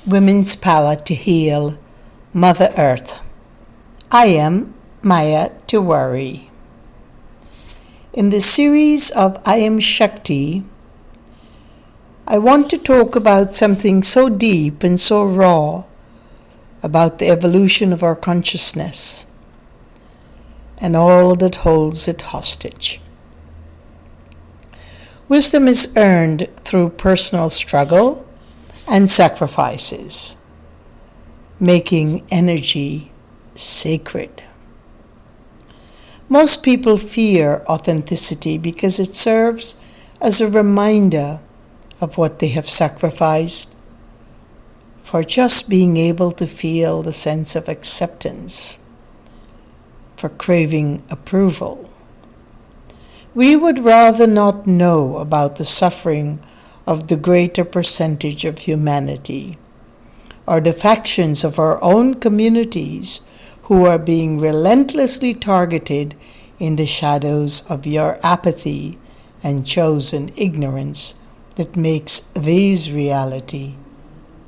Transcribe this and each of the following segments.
Women's Power to Heal Mother Earth. I am Maya Tiwari. In the series of I Am Shakti, I want to talk about something so deep and so raw about the evolution of our consciousness and all that holds it hostage. Wisdom is earned through personal struggle and sacrifices, making energy sacred. Most people fear authenticity because it serves as a reminder of what they have sacrificed for just being able to feel the sense of acceptance, for craving approval. We would rather not know about the suffering of the greater percentage of humanity, or the factions of our own communities who are being relentlessly targeted in the shadows of your apathy and chosen ignorance that makes this reality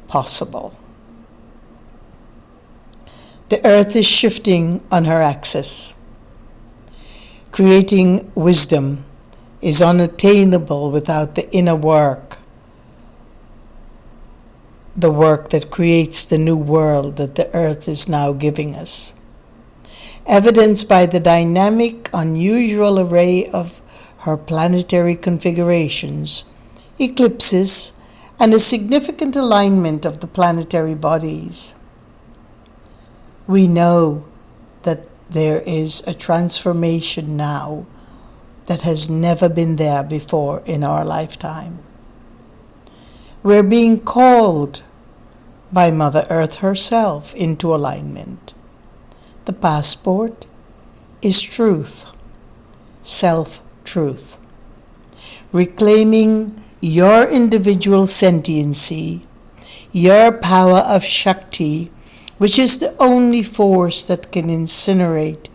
possible. The earth is shifting on her axis. Creating wisdom is unattainable without the inner work, the work that creates the new world that the earth is now giving us. Evidenced by the dynamic, unusual array of her planetary configurations, eclipses, and a significant alignment of the planetary bodies. We know that there is a transformation now that has never been there before in our lifetime. We're being called by Mother Earth herself into alignment. The passport is truth, self-truth. Reclaiming your individual sentiency, your power of Shakti, which is the only force that can incinerate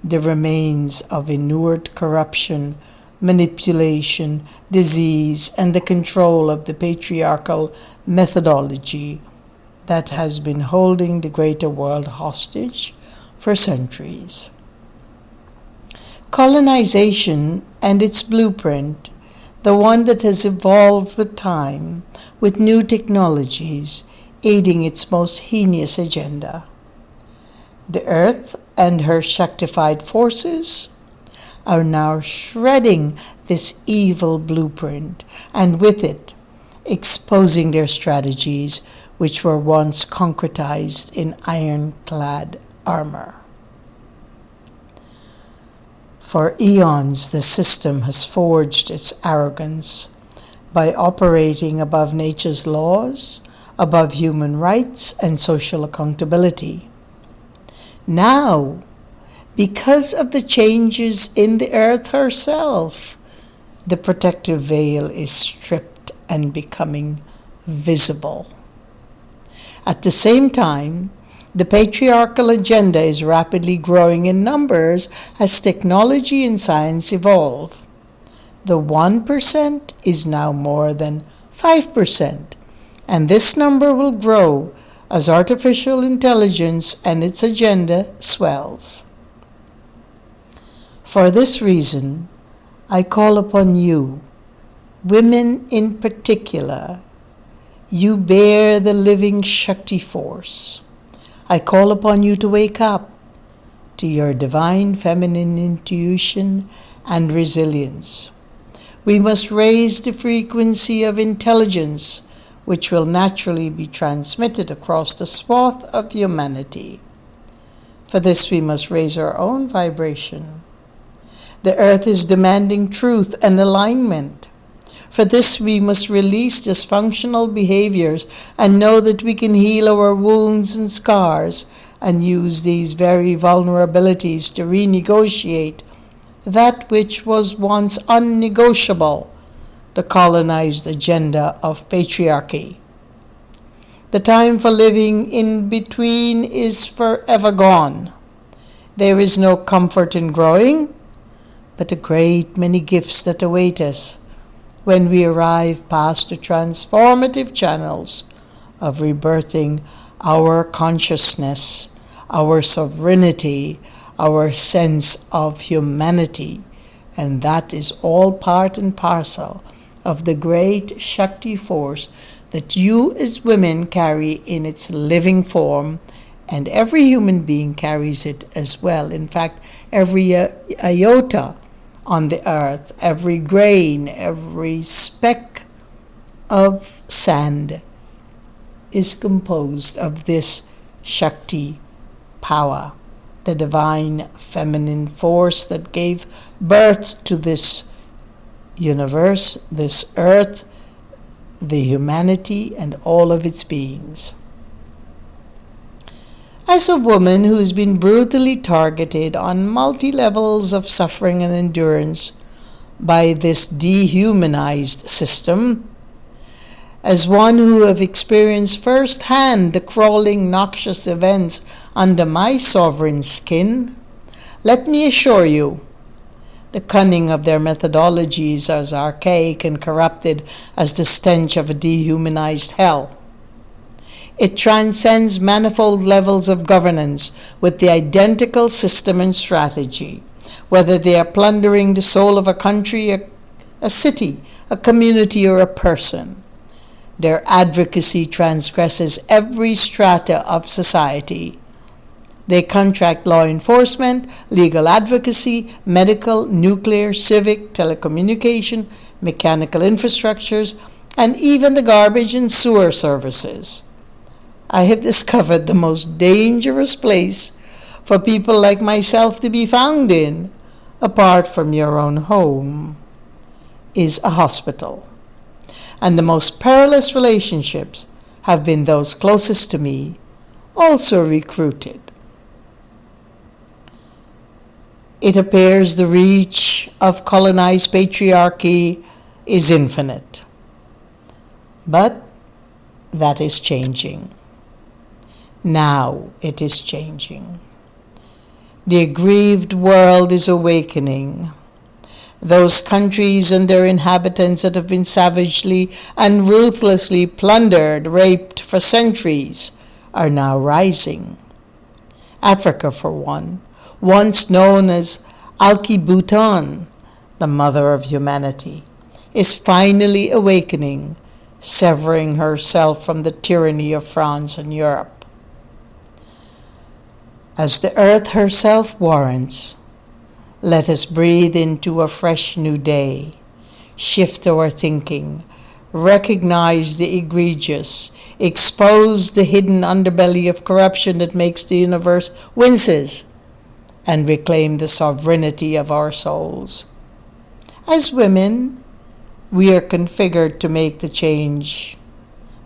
the remains of inured corruption, manipulation, disease, and the control of the patriarchal methodology that has been holding the greater world hostage for centuries. Colonization and its blueprint, the one that has evolved with time, with new technologies, aiding its most heinous agenda. The earth and her Shaktified forces are now shredding this evil blueprint, and with it, exposing their strategies which were once concretized in ironclad armor. For eons, the system has forged its arrogance by operating above nature's laws, above human rights and social accountability. Now, because of the changes in the earth herself, the protective veil is stripped and becoming visible. At the same time, the patriarchal agenda is rapidly growing in numbers as technology and science evolve. The 1% is now more than 5%, and this number will grow as artificial intelligence and its agenda swells. For this reason, I call upon you, women in particular. You bear the living Shakti force. I call upon you to wake up to your divine feminine intuition and resilience. We must raise the frequency of intelligence, which will naturally be transmitted across the swath of humanity. For this, we must raise our own vibration. The earth is demanding truth and alignment. For this, we must release dysfunctional behaviors and know that we can heal our wounds and scars and use these very vulnerabilities to renegotiate that which was once unnegotiable, the colonized agenda of patriarchy. The time for living in between is forever gone. There is no comfort in growing, but a great many gifts that await us when we arrive past the transformative channels of rebirthing our consciousness, our sovereignty, our sense of humanity. And that is all part and parcel of the great Shakti force that you as women carry in its living form, and every human being carries it as well. In fact, every iota on the earth, every grain, every speck of sand is composed of this Shakti power, the divine feminine force that gave birth to this universe, this earth, the humanity, and all of its beings. As a woman who has been brutally targeted on multi-levels of suffering and endurance by this dehumanized system, as one who have experienced firsthand the crawling, noxious events under my sovereign skin, let me assure you, the cunning of their methodologies is as archaic and corrupted as the stench of a dehumanized hell. It transcends manifold levels of governance with the identical system and strategy, whether they are plundering the soul of a country, a city, a community, or a person. Their advocacy transgresses every strata of society. They contract law enforcement, legal advocacy, medical, nuclear, civic, telecommunication, mechanical infrastructures, and even the garbage and sewer services. I have discovered the most dangerous place for people like myself to be found in, apart from your own home, is a hospital. And the most perilous relationships have been those closest to me, also recruited. It appears the reach of colonized patriarchy is infinite. But that is changing. Now it is changing. The aggrieved world is awakening. Those countries and their inhabitants that have been savagely and ruthlessly plundered, raped for centuries, are now rising. Africa, for one, once known as Alki-Bhutan, the mother of humanity, is finally awakening, severing herself from the tyranny of France and Europe. As the earth herself warrants, let us breathe into a fresh new day, shift our thinking, recognize the egregious, expose the hidden underbelly of corruption that makes the universe winces, and reclaim the sovereignty of our souls. As women, we are configured to make the change,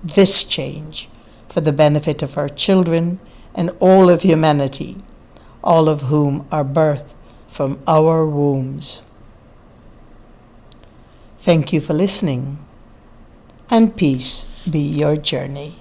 this change, for the benefit of our children and all of humanity, all of whom are birthed from our wombs. Thank you for listening, and peace be your journey.